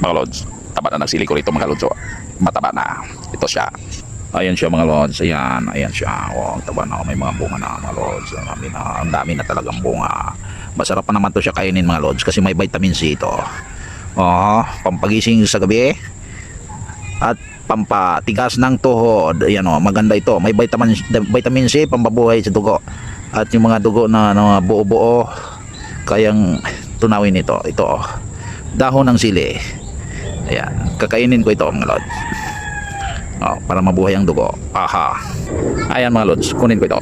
mga lods. Taba na ng sili ko rito mga lods. Oh. Mataba na. Ito siya. Ayan siya mga lods. Ayan siya. Oh, taba na. May mga bunga na mga lods. Ang dami na talagang bunga. Masarap pa naman to siya kainin mga lods kasi may vitamin C ito. Oh, pampagising sa gabi. At pampatigas ng tuhod. Ayan oh, maganda ito. May vitamin C, pampabuhay sa dugo. At yung mga dugo na buo-buo, kayang tunawin ito. Ito oh. Dahon ng sili. Ayan, kakainin ko ito mga lods. Oh, para mabuhay ang dugo. Aha. Ayan mga lods, kunin ko ito.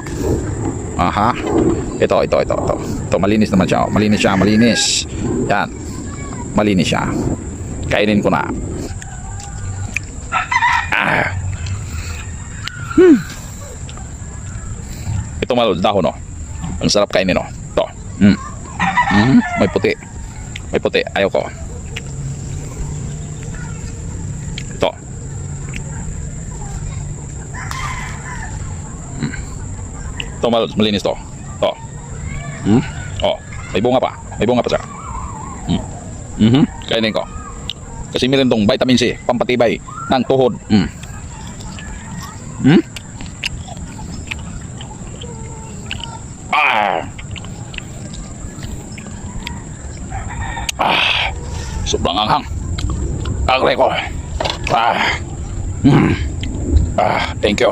Aha. Ito. Ito malinis naman siya. Malinis. Yan. Malinis siya. Kainin ko na. Ito mga lods, dahon oh. Ang sarap kainin oh. Ito. May puti. Ayaw ko. Ito. Ito mga lods, malinis to. Ito. Oh, may bunga pa siya. Kainin ko. Kasi meron tong vitamin C, pampatibay ng tuhod. Sobrang anghang. Agre ko. Thank you.